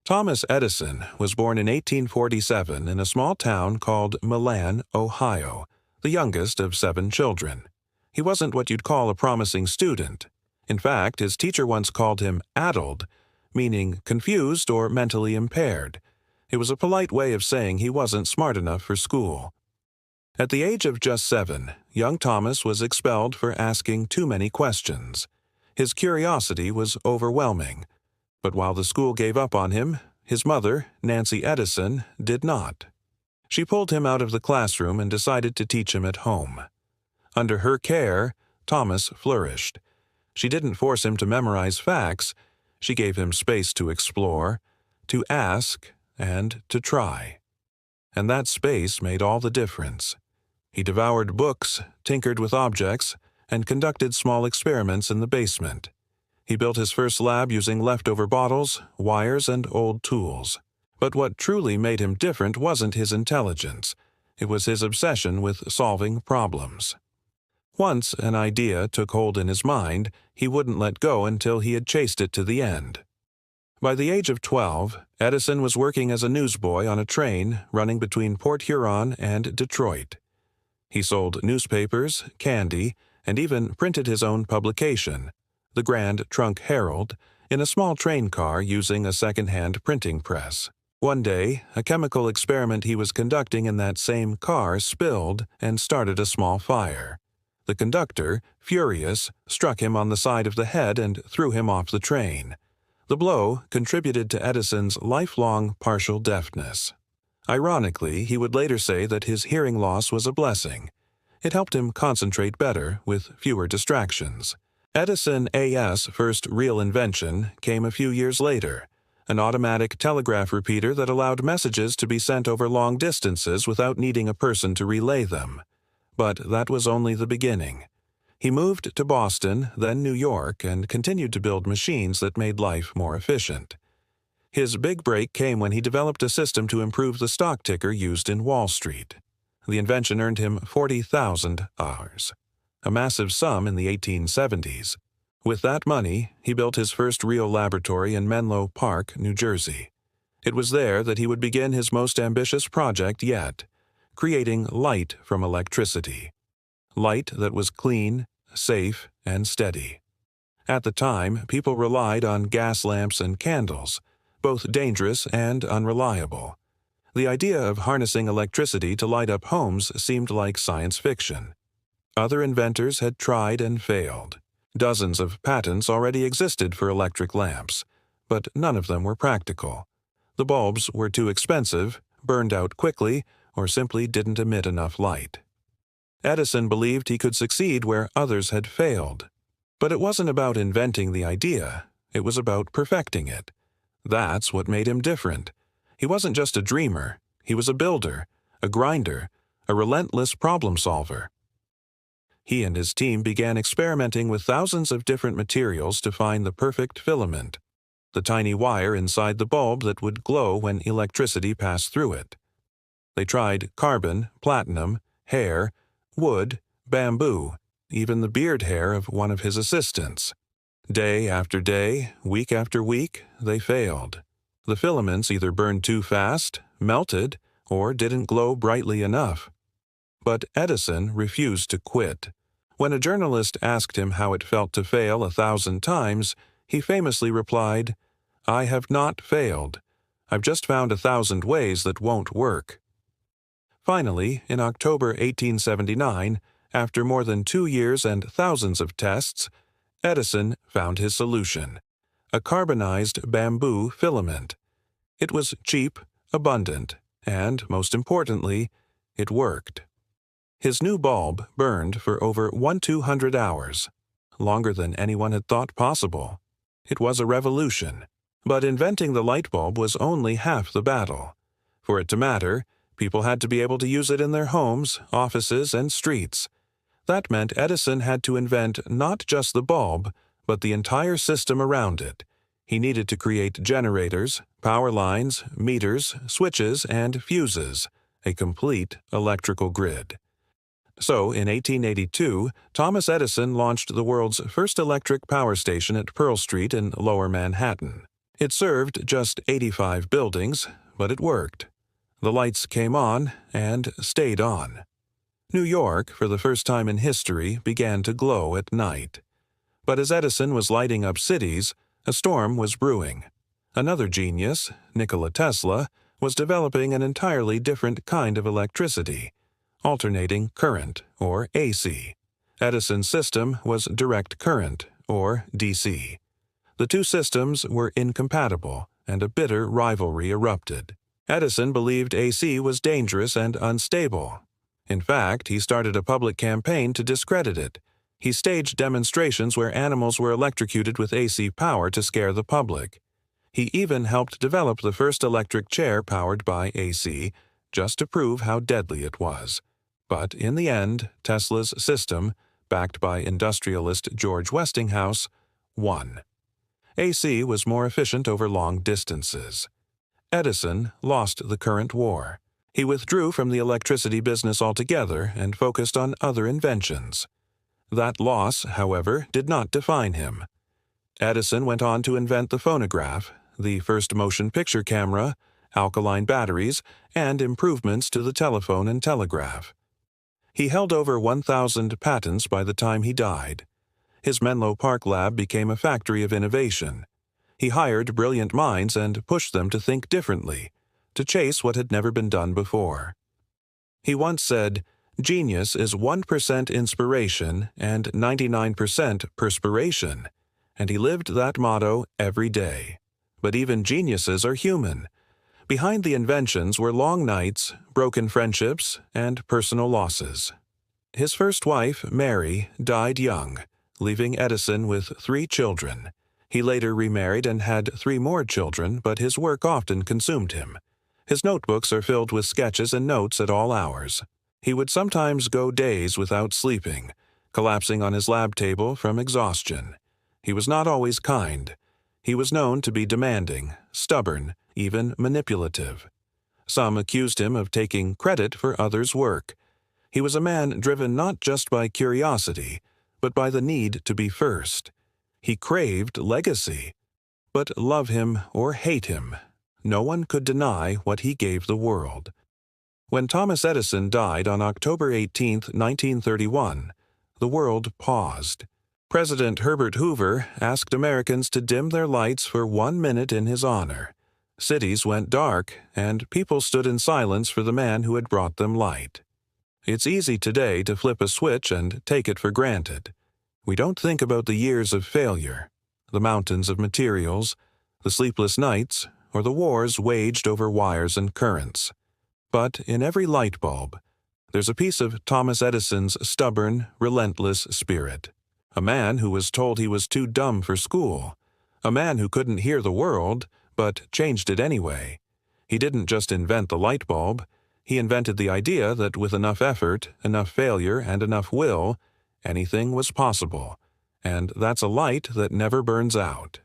Thomas Edison was born in 1847 in a small town called Milan, Ohio, the youngest of 7 children. He wasn't what you'd call a promising student. In fact, his teacher once called him addled, meaning confused or mentally impaired. It was a polite way of saying he wasn't smart enough for school. At the age of just 7, young Thomas was expelled for asking too many questions. His curiosity was overwhelming. But while the school gave up on him, his mother, Nancy Edison, did not. She pulled him out of the classroom and decided to teach him at home. Under her care, Thomas flourished. She didn't force him to memorize facts. She gave him space to explore, to ask, and to try. And that space made all the difference. He devoured books, tinkered with objects, and conducted small experiments in the basement. He built his first lab using leftover bottles, wires, and old tools. But what truly made him different wasn't his intelligence. It was his obsession with solving problems. Once an idea took hold in his mind, he wouldn't let go until he had chased it to the end. By the age of 12, Edison was working as a newsboy on a train running between Port Huron and Detroit. He sold newspapers, candy, and even printed his own publication, the Grand Trunk Herald, in a small train car using a second-hand printing press. One day, a chemical experiment he was conducting in that same car spilled and started a small fire. The conductor, furious, struck him on the side of the head and threw him off the train. The blow contributed to Edison's lifelong partial deafness. Ironically, he would later say that his hearing loss was a blessing. It helped him concentrate better with fewer distractions. Edison A.'s first real invention came a few years later, an automatic telegraph repeater that allowed messages to be sent over long distances without needing a person to relay them. But that was only the beginning. He moved to Boston, then New York, and continued to build machines that made life more efficient. His big break came when he developed a system to improve the stock ticker used in Wall Street. The invention earned him $40,000, a massive sum in the 1870s. With that money, he built his first real laboratory in Menlo Park, New Jersey. It was there that he would begin his most ambitious project yet, creating light from electricity. Light that was clean, safe, and steady. At the time, people relied on gas lamps and candles, both dangerous and unreliable. The idea of harnessing electricity to light up homes seemed like science fiction. Other inventors had tried and failed. Dozens of patents already existed for electric lamps, but none of them were practical. The bulbs were too expensive, burned out quickly, or simply didn't emit enough light. Edison believed he could succeed where others had failed. But it wasn't about inventing the idea, it was about perfecting it. That's what made him different. He wasn't just a dreamer, he was a builder, a grinder, a relentless problem solver. He and his team began experimenting with thousands of different materials to find the perfect filament, the tiny wire inside the bulb that would glow when electricity passed through it. They tried carbon, platinum, hair, wood, bamboo, even the beard hair of one of his assistants. Day after day, week after week, they failed. The filaments either burned too fast, melted, or didn't glow brightly enough. But Edison refused to quit. When a journalist asked him how it felt to fail 1,000 times, he famously replied, "I have not failed. I've just found 1,000 ways that won't work." Finally, in October 1879, after more than 2 years and thousands of tests, Edison found his solution: a carbonized bamboo filament. It was cheap, abundant, and, most importantly, it worked. His new bulb burned for over 1,200 hours, longer than anyone had thought possible. It was a revolution. But inventing the light bulb was only half the battle. For it to matter, people had to be able to use it in their homes, offices, and streets. That meant Edison had to invent not just the bulb, but the entire system around it. He needed to create generators, power lines, meters, switches, and fuses, a complete electrical grid. So, in 1882, Thomas Edison launched the world's first electric power station at Pearl Street in Lower Manhattan. It served just 85 buildings, but it worked. The lights came on and stayed on. New York, for the first time in history, began to glow at night. But as Edison was lighting up cities, a storm was brewing. Another genius, Nikola Tesla, was developing an entirely different kind of electricity, alternating current, or AC. Edison's system was direct current, or DC. The two systems were incompatible, and a bitter rivalry erupted. Edison believed AC was dangerous and unstable. In fact, he started a public campaign to discredit it. He staged demonstrations where animals were electrocuted with AC power to scare the public. He even helped develop the first electric chair powered by AC, just to prove how deadly it was. But in the end, Tesla's system, backed by industrialist George Westinghouse, won. AC was more efficient over long distances. Edison lost the current war. He withdrew from the electricity business altogether and focused on other inventions. That loss, however, did not define him. Edison went on to invent the phonograph, the first motion picture camera, alkaline batteries, and improvements to the telephone and telegraph. He held over 1,000 patents by the time he died. His Menlo Park lab became a factory of innovation. He hired brilliant minds and pushed them to think differently, to chase what had never been done before. He once said, "Genius is 1% inspiration and 99% perspiration," and he lived that motto every day. But even geniuses are human. Behind the inventions were long nights, broken friendships, and personal losses. His first wife, Mary, died young, leaving Edison with 3 children. He later remarried and had 3 more children, but his work often consumed him. His notebooks are filled with sketches and notes at all hours. He would sometimes go days without sleeping, collapsing on his lab table from exhaustion. He was not always kind. He was known to be demanding, stubborn, even manipulative. Some accused him of taking credit for others' work. He was a man driven not just by curiosity, but by the need to be first. He craved legacy. But love him or hate him, no one could deny what he gave the world. When Thomas Edison died on October 18, 1931, the world paused. President Herbert Hoover asked Americans to dim their lights for 1 minute in his honor. Cities went dark, and people stood in silence for the man who had brought them light. It's easy today to flip a switch and take it for granted. We don't think about the years of failure, the mountains of materials, the sleepless nights, or the wars waged over wires and currents. But in every light bulb, there's a piece of Thomas Edison's stubborn, relentless spirit. A man who was told he was too dumb for school. A man who couldn't hear the world, but changed it anyway. He didn't just invent the light bulb. He invented the idea that with enough effort, enough failure, and enough will, anything was possible. And that's a light that never burns out.